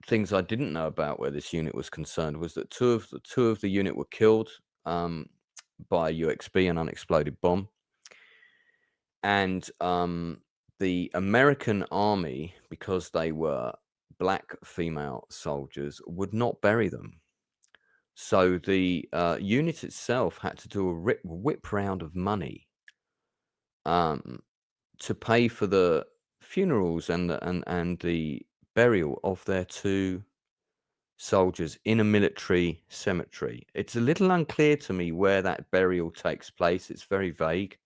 things I didn't know about where this unit was concerned was that two of the unit were killed by UXB, an unexploded bomb, and the American army, because they were black female soldiers, would not bury them. So the unit itself had to do a whip round of money to pay for the funerals and the burial of their two soldiers in a military cemetery. It's a little unclear to me where that burial takes place. It's very vague.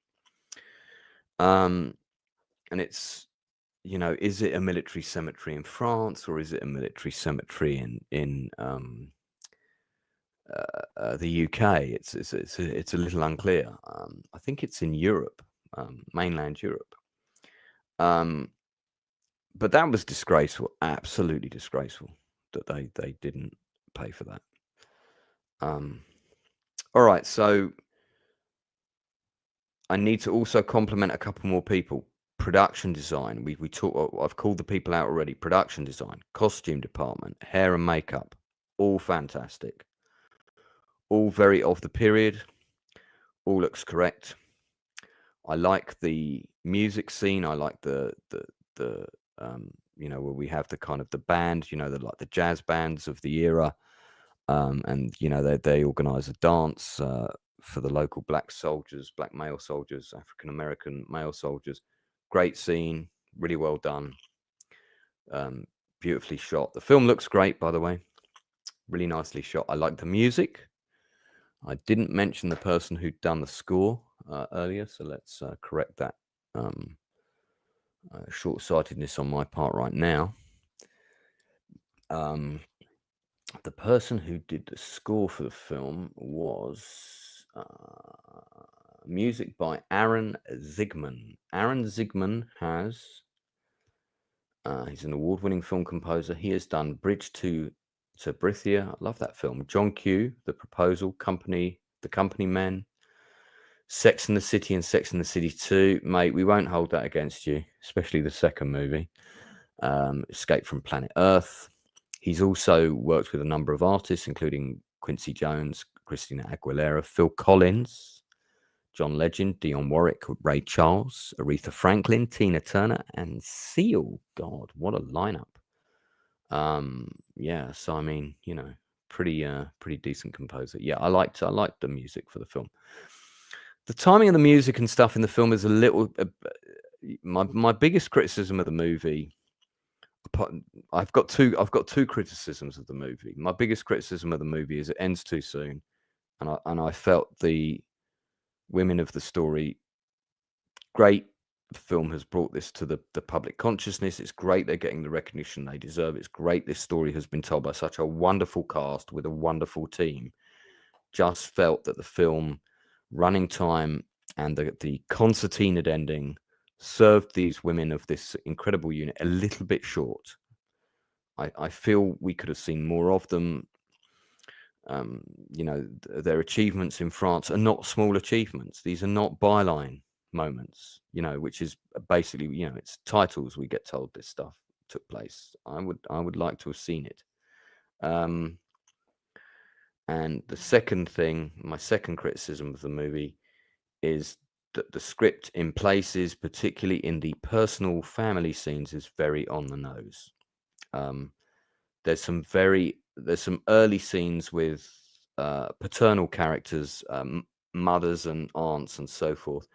And it's, is it a military cemetery in France, or is it a military cemetery in the UK? It's a little unclear. I think it's in Europe, mainland Europe. But that was disgraceful, absolutely disgraceful, that they didn't pay for that. All right, so I need to also compliment a couple more people. Production design. We talk. I've called the people out already. Production design, costume department, hair and makeup, all fantastic. All very of the period. All looks correct. I like the music scene. I like the where we have the kind of the band, like the jazz bands of the era, and they organize a dance for the local black male soldiers, African American male soldiers. Great scene, really well done, beautifully shot. The film looks great, by the way, really nicely shot. I like the music. I didn't mention the person who'd done the score earlier, so let's correct that short-sightedness on my part right now. The person who did the score for the film was music by Aaron Zigman. Aaron Zigman he's an award-winning film composer. He has done Bridge to Brythia. I love that film. John Q, The Proposal, The Company Men, Sex and the City and Sex and the City 2. Mate, we won't hold that against you, especially the second movie. Escape from Planet Earth. He's also worked with a number of artists, including Quincy Jones, Christina Aguilera, Phil Collins, John Legend, Dionne Warwick, Ray Charles, Aretha Franklin, Tina Turner, and Seal. God, what a lineup. Yeah, so I mean, pretty decent composer. Yeah, I liked the music for the film. The timing of the music and stuff in the film is a little. My biggest criticism of the movie. I've got two criticisms of the movie. My biggest criticism of the movie is it ends too soon, and I felt the women of the story. Great, the film has brought this to the public consciousness. It's great they're getting the recognition they deserve. It's great this story has been told by such a wonderful cast with a wonderful team. Just felt that the film running time and the concertinaed ending served these women of this incredible unit a little bit short. I feel we could have seen more of them. Their achievements in France are not small achievements. These are not byline moments, which is basically, it's titles we get told this stuff took place. I would like to have seen it. And the second thing, my second criticism of the movie, is that the script in places, particularly in the personal family scenes, is very on the nose. There's some early scenes with paternal characters, mothers and aunts and so forth,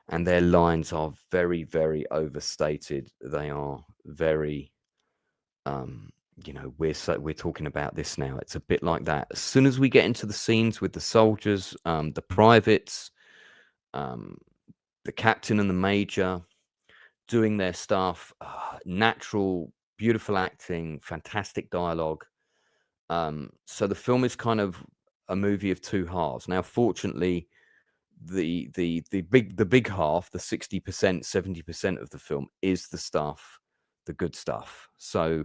and their lines are very, very overstated. They are very, we're talking about this now. It's a bit like that. As soon as we get into the scenes with the soldiers, the privates, the captain and the major doing their stuff, natural, beautiful acting, fantastic dialogue. So the film is kind of a movie of two halves. Now, fortunately, the big half, the 60%, 70% of the film is the good stuff. So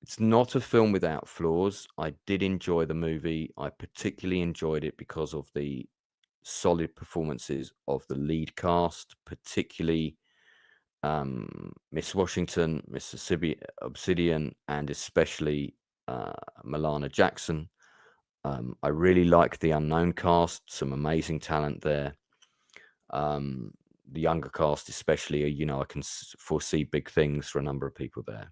it's not a film without flaws. I did enjoy the movie. I particularly enjoyed it because of the solid performances of the lead cast, particularly Miss Washington, Miss Obsidian, and especially Milauna Jackson. I really like the unknown cast, some amazing talent there. The younger cast especially, I can foresee big things for a number of people there.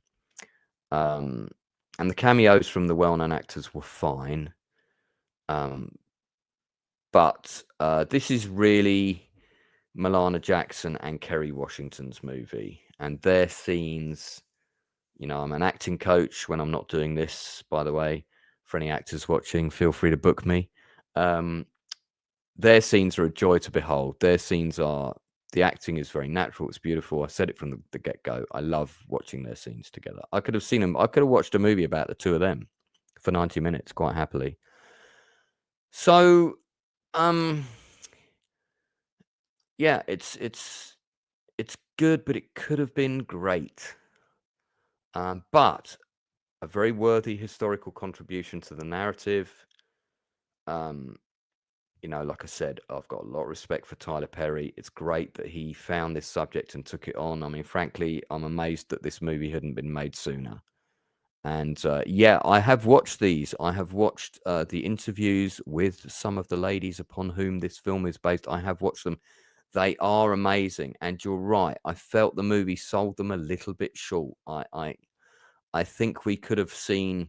And the cameos from the well-known actors were fine. But this is really Milauna Jackson and Kerry Washington's movie, and their scenes, I'm an acting coach when I'm not doing this, by the way. For any actors watching, feel free to book me. Their scenes are a joy to behold. The acting is very natural. It's beautiful. I said it from the get-go. I love watching their scenes together. I could have watched a movie about the two of them for 90 minutes quite happily. So, yeah, it's good, but it could have been great. But a very worthy historical contribution to the narrative. Like I said, I've got a lot of respect for Tyler Perry. It's great that he found this subject and took it on. I mean, frankly, I'm amazed that this movie hadn't been made sooner. And I have watched these. I have watched the interviews with some of the ladies upon whom this film is based. I have watched them. They are amazing. And you're right. I felt the movie sold them a little bit short. I think we could have seen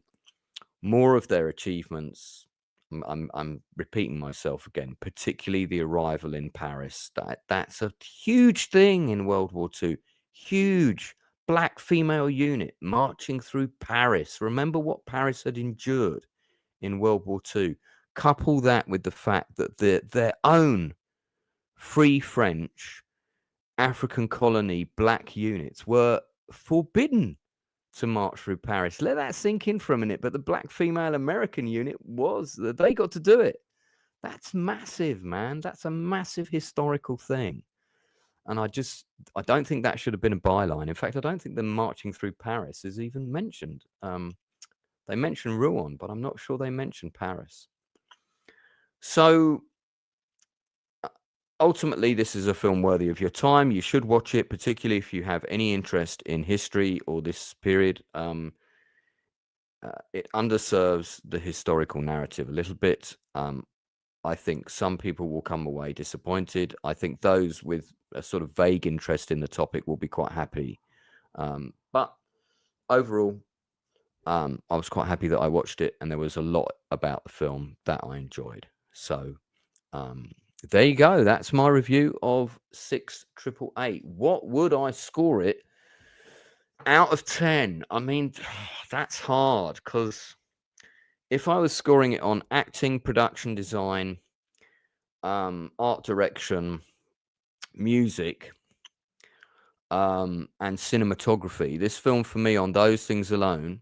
more of their achievements. I'm repeating myself again, particularly the arrival in Paris. That's a huge thing in World War II. Huge black female unit marching through Paris. Remember what Paris had endured in World War II. Couple that with the fact that their own Free French African colony black units were forbidden to march through Paris. Let that sink in for a minute. But the black female American unit they got to do it. That's massive, man. That's a massive historical thing. And I don't think that should have been a byline. In fact, I don't think them marching through Paris is even mentioned. They mention Rouen, but I'm not sure they mention Paris. So ultimately, this is a film worthy of your time. You should watch it, particularly if you have any interest in history or this period. It underserves the historical narrative a little bit. I think some people will come away disappointed. I think those with a sort of vague interest in the topic will be quite happy. But overall, I was quite happy that I watched it, and there was a lot about the film that I enjoyed. So there you go. That's my review of 688. What would I score it out of 10? I mean, that's hard, because if I was scoring it on acting, production design, art direction, music, and cinematography, this film for me on those things alone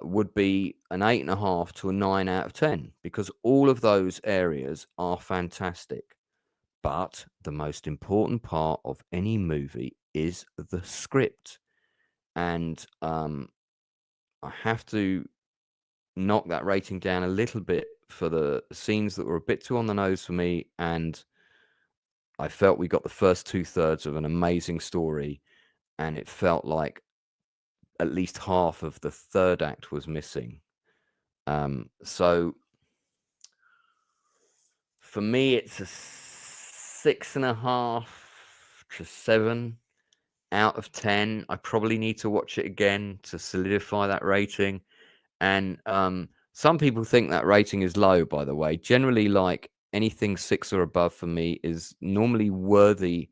would be an 8.5 to a 9 out of 10, because all of those areas are fantastic. But the most important part of any movie is the script. And I have to knock that rating down a little bit for the scenes that were a bit too on the nose for me. And I felt we got the first 2/3 of an amazing story, and it felt like at least half of the third act was missing. So for me, it's a 6.5 to 7 out of 10. I probably need to watch it again to solidify that rating. And some people think that rating is low, by the way. Generally, like, anything 6 or above for me is normally worthy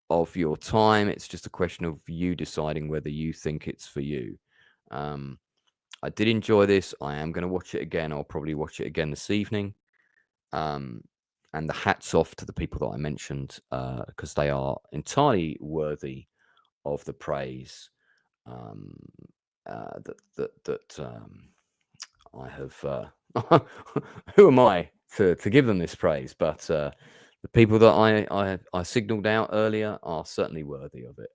of your time. It's just a question of you deciding whether you think it's for you. I did enjoy this. I am going to watch it again. I'll probably watch it again this evening. And the hats off to the people that I mentioned, because they are entirely worthy of the praise that I have. Who am I to give them this praise? But the people that I signaled out earlier are certainly worthy of it.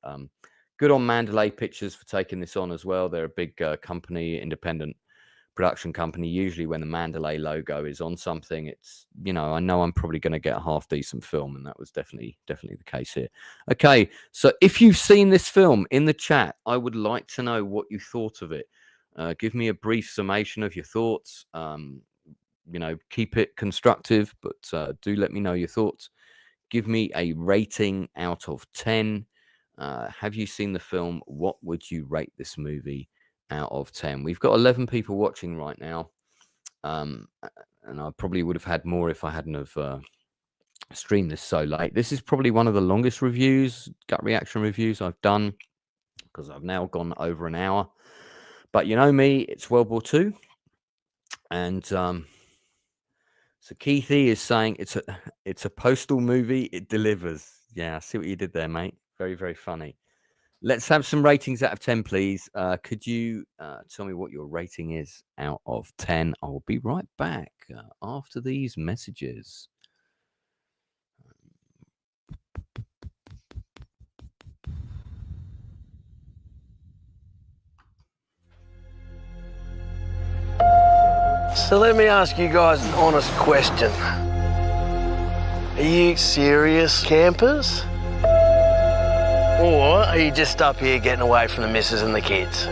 Good on Mandalay Pictures for taking this on as well. They're a big company, independent production company. Usually when the Mandalay logo is on something, it's, I know I'm probably going to get a half decent film, and that was definitely the case here. Okay, so if you've seen this film, in the chat, I would like to know what you thought of it. Give me a brief summation of your thoughts. Keep it constructive, but do let me know your thoughts. Give me a rating out of 10. Have you seen the film? What would you rate this movie out of 10? We've got 11 people watching right now, and I probably would have had more if I hadn't have streamed this so late. This is probably one of the longest gut reaction reviews I've done, because I've now gone over an hour. But you know me, it's World War II, and so Keithy is saying it's a postal movie. It delivers. Yeah, I see what you did there, mate. Very, very funny. Let's have some ratings out of 10, please. Could you tell me what your rating is out of 10? I will be right back after these messages. So let me ask you guys an honest question. Are you serious campers? Or are you just up here getting away from the missus and the kids?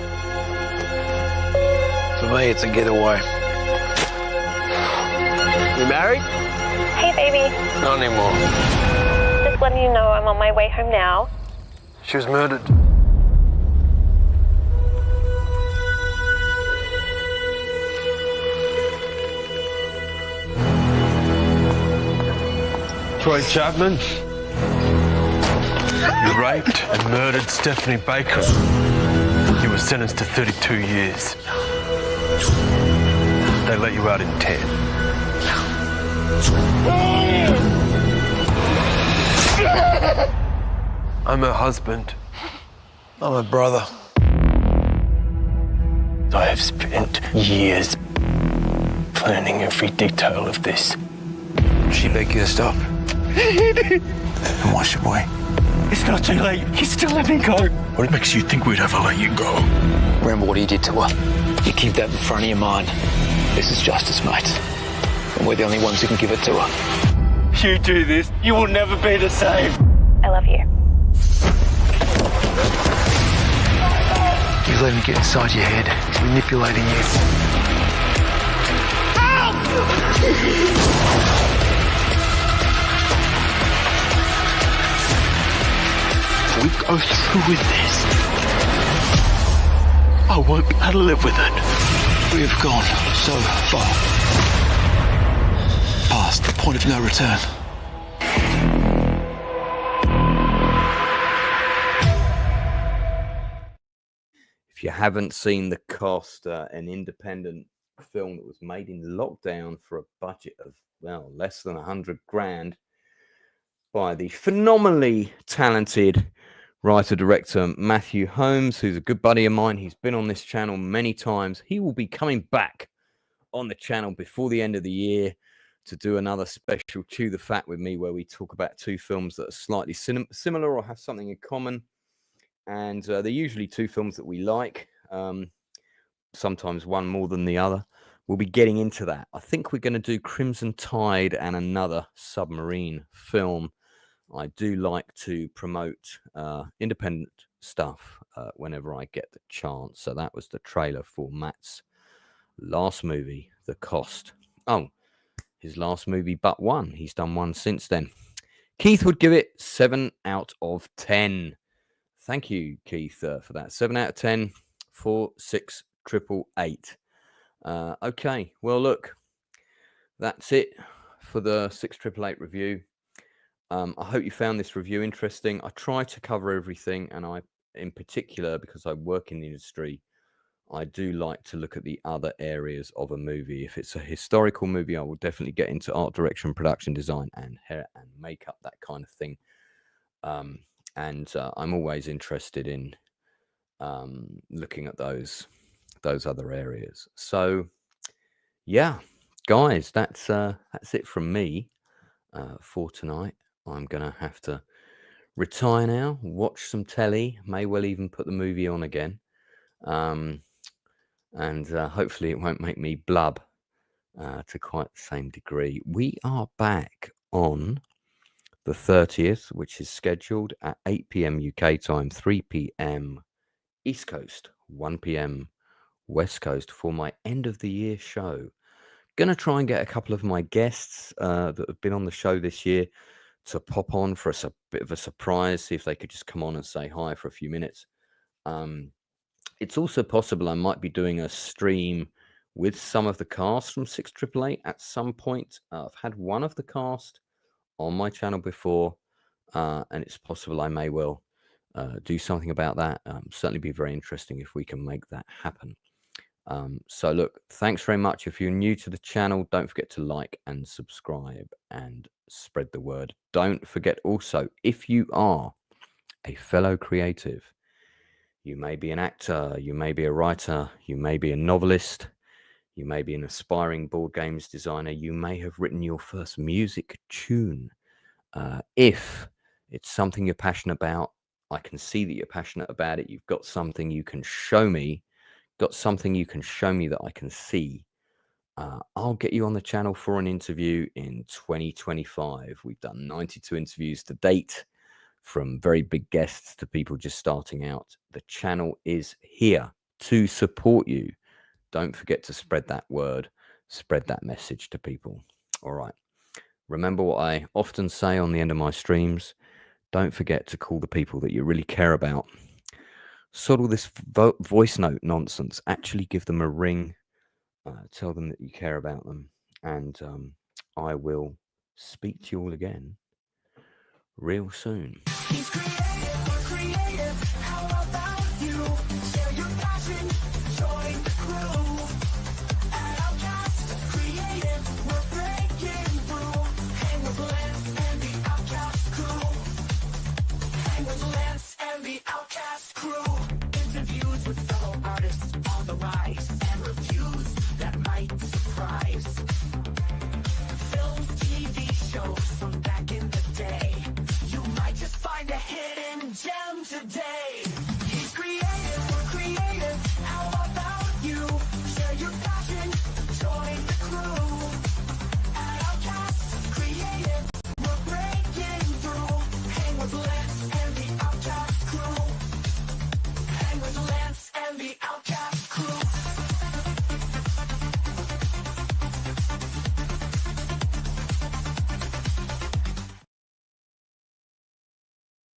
For me, it's a getaway. You married? Hey, baby. Not anymore. Just letting you know I'm on my way home now. She was murdered. Troy Chapman, you raped and murdered Stephanie Baker. You were sentenced to 32 years. They let you out in 10. I'm her husband. I'm a brother. I have spent years planning every detail of this. She begged you to stop. And wash away. It's not too late. You still let me go. What makes you think we'd ever let you go? Remember what he did to her. You keep that in front of your mind. This is justice, mate. And we're the only ones who can give it to her. You do this, you will never be the same. I love you. You let him get inside your head. He's manipulating you. We go through with this. I won't be able to live with it. We have gone so far past the point of no return. If you haven't seen The Cost, an independent film that was made in lockdown for a budget of, well, less than 100 grand by the phenomenally talented writer-director Matthew Holmes, who's a good buddy of mine. He's been on this channel many times. He will be coming back on the channel before the end of the year to do another special Chew the Fat with me, where we talk about two films that are slightly similar or have something in common. And they're usually two films that we like, sometimes one more than the other. We'll be getting into that. I think we're going to do Crimson Tide and another submarine film. I do like to promote independent stuff whenever I get the chance. So that was the trailer for Matt's last movie, The Cost. Oh, his last movie but one. He's done one since then. Keith would give it 7 out of 10. Thank you, Keith, for that. 7 out of 10 for 68888. Okay, well, look, that's it for the 6888 review. I hope you found this review interesting. I try to cover everything, and I, in particular, because I work in the industry, I do like to look at the other areas of a movie. If it's a historical movie, I will definitely get into art direction, production design, and hair and makeup, that kind of thing. And I'm always interested in looking at those other areas. So, yeah, guys, that's it from me for tonight. I'm going to have to retire now, watch some telly, may well even put the movie on again. And hopefully it won't make me blub to quite the same degree. We are back on the 30th, which is scheduled at 8 p.m. UK time, 3 p.m. East Coast, 1 p.m. West Coast for my end of the year show. Going to try and get a couple of my guests that have been on the show this year to pop on for a bit of a surprise, see if they could just come on and say hi for a few minutes. It's also possible I might be doing a stream with some of the cast from 6888 at some point. I've had one of the cast on my channel before, and it's possible I may well do something about that. Certainly be very interesting if we can make that happen. So look, thanks very much. If you're new to the channel, don't forget to like and subscribe and spread the word. Don't forget also, if you are a fellow creative, you may be an actor, you may be a writer, you may be a novelist, you may be an aspiring board games designer, you may have written your first music tune. If it's something you're passionate about, I can see that you're passionate about it. You've got something you can show me, that I can see. I'll get you on the channel for an interview in 2025. We've done 92 interviews to date, from very big guests to people just starting out. The channel is here to support you. Don't forget to spread that word, spread that message to people. All right. Remember what I often say on the end of my streams. Don't forget to call the people that you really care about. Sort of this voice note nonsense. Actually give them a ring. Tell them that you care about them. And I will speak to you all again real soon. He's creative, we're creative. How about you? Share your passion, join the crew. At Outcast Creative, we're breaking through. Hang with Lance and the Outcast crew. Hang with Lance and the Outcast crew. Interviews with fellow artists on the rise, and reviews that might surprise. Films, TV shows from back in the day. You might just find a hidden gem today. He's creative, we're creative. How about you? Share your passion, join the crew. At Outcast Creative, we're breaking through. Hang with Lance